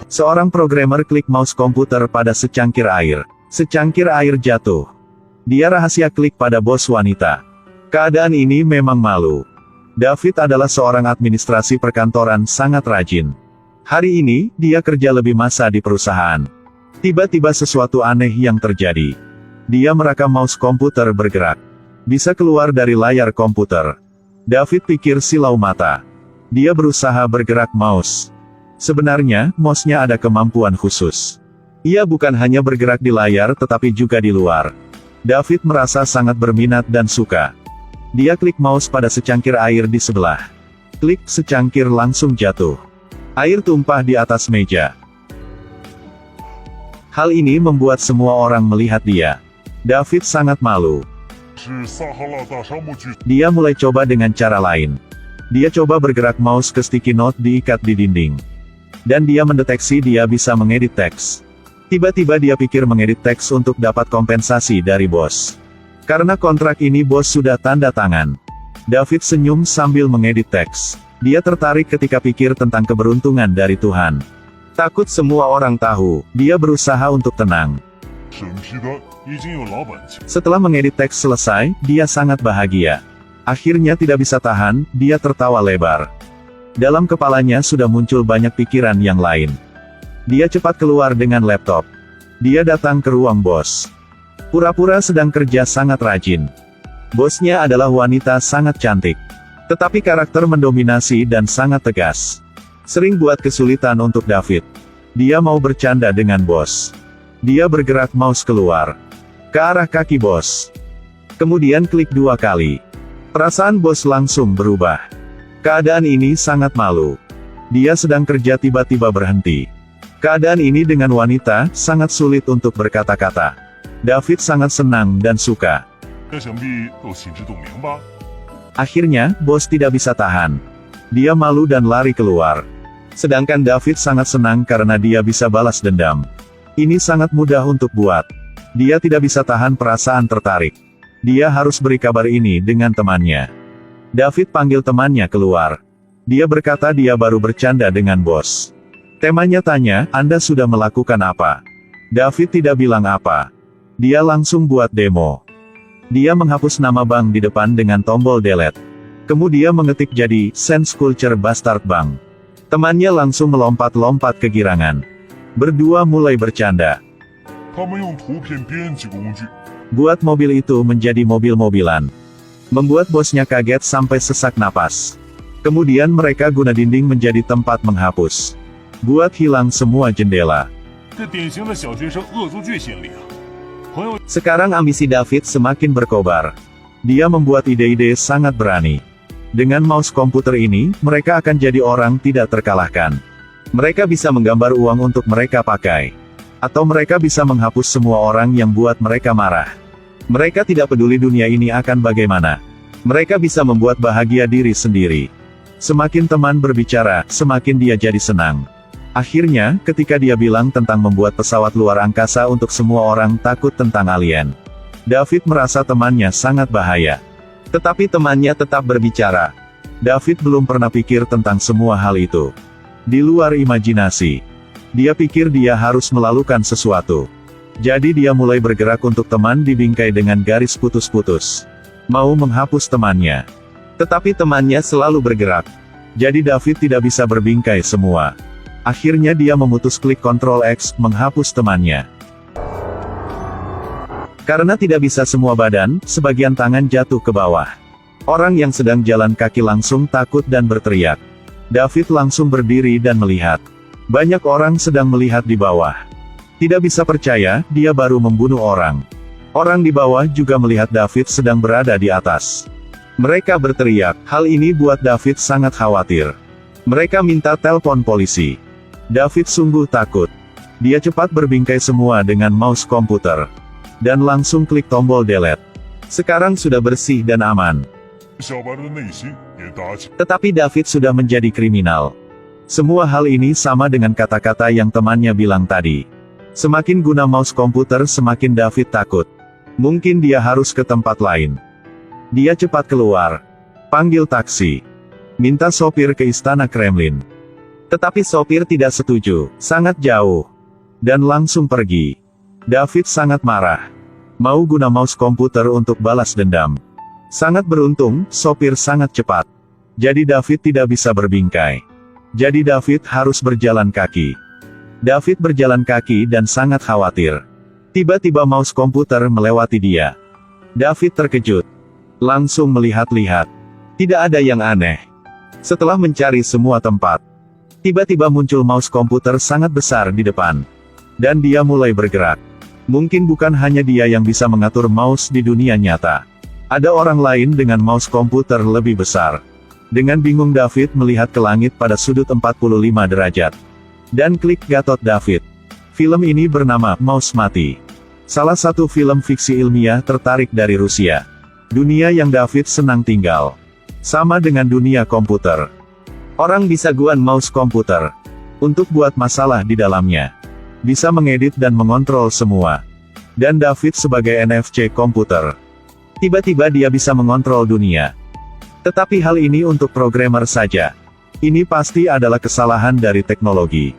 Seorang programmer klik mouse komputer pada secangkir air. Secangkir air jatuh. Dia rahasia klik pada bos wanita. Keadaan ini memang malu. David adalah seorang administrasi perkantoran sangat rajin. Hari ini, dia kerja lebih masa di perusahaan. Tiba-tiba sesuatu aneh yang terjadi. Dia merakam mouse komputer bergerak. Bisa keluar dari layar komputer. David pikir silau mata. Dia berusaha bergerak mouse. Sebenarnya, mouse-nya ada kemampuan khusus. Ia bukan hanya bergerak di layar tetapi juga di luar. David merasa sangat berminat dan suka. Dia klik mouse pada secangkir air di sebelah. Klik, secangkir langsung jatuh. Air tumpah di atas meja. Hal ini membuat semua orang melihat dia. David sangat malu. Dia mulai coba dengan cara lain. Dia coba bergerak mouse ke sticky note diikat di dinding. Dan dia mendeteksi dia bisa mengedit teks. Tiba-tiba dia pikir mengedit teks untuk dapat kompensasi dari bos. Karena kontrak ini bos sudah tanda tangan. David senyum sambil mengedit teks. Dia tertarik ketika pikir tentang keberuntungan dari Tuhan. Takut semua orang tahu, dia berusaha untuk tenang. Setelah mengedit teks selesai, dia sangat bahagia. Akhirnya tidak bisa tahan, dia tertawa lebar. Dalam kepalanya sudah muncul banyak pikiran yang lain. Dia cepat keluar dengan laptop. Dia datang ke ruang bos. Pura-pura sedang kerja sangat rajin. Bosnya adalah wanita sangat cantik. Tetapi karakter mendominasi dan sangat tegas. Sering buat kesulitan untuk David. Dia mau bercanda dengan bos. Dia bergerak mouse keluar. Ke arah kaki bos. Kemudian klik 2 kali. Perasaan bos langsung berubah. Keadaan ini sangat malu. Dia sedang kerja tiba-tiba berhenti. Keadaan ini dengan wanita, sangat sulit untuk berkata-kata. David sangat senang dan suka. Akhirnya, bos tidak bisa tahan. Dia malu dan lari keluar. Sedangkan David sangat senang karena dia bisa balas dendam. Ini sangat mudah untuk buat. Dia tidak bisa tahan perasaan tertarik. Dia harus beri kabar ini dengan temannya. David panggil temannya keluar. Dia berkata dia baru bercanda dengan bos. Temannya tanya, Anda sudah melakukan apa? David tidak bilang apa. Dia langsung buat demo. Dia menghapus nama bank di depan dengan tombol delete. Kemudian mengetik jadi, Sense Culture Bastard Bank. Temannya langsung melompat-lompat kegirangan. Berdua mulai bercanda. Buat mobil itu menjadi mobil-mobilan. Membuat bosnya kaget sampai sesak napas. Kemudian mereka guna dinding menjadi tempat menghapus. Buat hilang semua jendela. Sekarang ambisi David semakin berkobar. Dia membuat ide-ide sangat berani. Dengan mouse komputer ini, mereka akan jadi orang tidak terkalahkan. Mereka bisa menggambar uang untuk mereka pakai. Atau mereka bisa menghapus semua orang yang buat mereka marah. Mereka tidak peduli dunia ini akan bagaimana. Mereka bisa membuat bahagia diri sendiri. Semakin teman berbicara, semakin dia jadi senang. Akhirnya, ketika dia bilang tentang membuat pesawat luar angkasa untuk semua orang takut tentang alien. David merasa temannya sangat bahaya. Tetapi temannya tetap berbicara. David belum pernah pikir tentang semua hal itu. Di luar imajinasi. Dia pikir dia harus melakukan sesuatu. Jadi dia mulai bergerak untuk teman dibingkai dengan garis putus-putus. Mau menghapus temannya. Tetapi temannya selalu bergerak. Jadi David tidak bisa berbingkai semua. Akhirnya dia memutus klik Ctrl X, menghapus temannya. Karena tidak bisa semua badan, sebagian tangan jatuh ke bawah. Orang yang sedang jalan kaki langsung takut dan berteriak. David langsung berdiri dan melihat. Banyak orang sedang melihat di bawah. Tidak bisa percaya, dia baru membunuh orang. Orang di bawah juga melihat David sedang berada di atas. Mereka berteriak, hal ini buat David sangat khawatir. Mereka minta telepon polisi. David sungguh takut. Dia cepat berbingkai semua dengan mouse komputer. Dan langsung klik tombol delete. Sekarang sudah bersih dan aman. Tetapi David sudah menjadi kriminal. Semua hal ini sama dengan kata-kata yang temannya bilang tadi. Semakin guna mouse komputer semakin David takut. Mungkin dia harus ke tempat lain. Dia cepat keluar. Panggil taksi. Minta sopir ke istana Kremlin. Tetapi sopir tidak setuju, sangat jauh, dan langsung pergi. David sangat marah. Mau guna mouse komputer untuk balas dendam. Sangat beruntung, sopir sangat cepat. Jadi David tidak bisa berbingkai. Jadi David harus berjalan kaki. David berjalan kaki dan sangat khawatir. Tiba-tiba mouse komputer melewati dia. David terkejut. Langsung melihat-lihat. Tidak ada yang aneh. Setelah mencari semua tempat, tiba-tiba muncul mouse komputer sangat besar di depan. Dan dia mulai bergerak. Mungkin bukan hanya dia yang bisa mengatur mouse di dunia nyata. Ada orang lain dengan mouse komputer lebih besar. Dengan bingung David melihat ke langit pada sudut 45 derajat. Dan klik Gatot David. Film ini bernama Mouse Mati. Salah satu film fiksi ilmiah tertarik dari Rusia. Dunia yang David senang tinggal. Sama dengan dunia komputer. Orang bisa gunakan mouse komputer untuk buat masalah di dalamnya. Bisa mengedit dan mengontrol semua. Dan David sebagai NFC komputer. Tiba-tiba dia bisa mengontrol dunia. Tetapi hal ini untuk programmer saja. Ini pasti adalah kesalahan dari teknologi.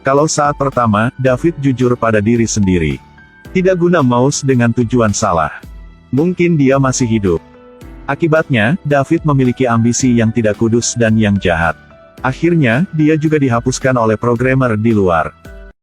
Kalau saat pertama, David jujur pada diri sendiri. Tidak guna mouse dengan tujuan salah. Mungkin dia masih hidup. Akibatnya, David memiliki ambisi yang tidak kudus dan yang jahat. Akhirnya, dia juga dihapuskan oleh programmer di luar.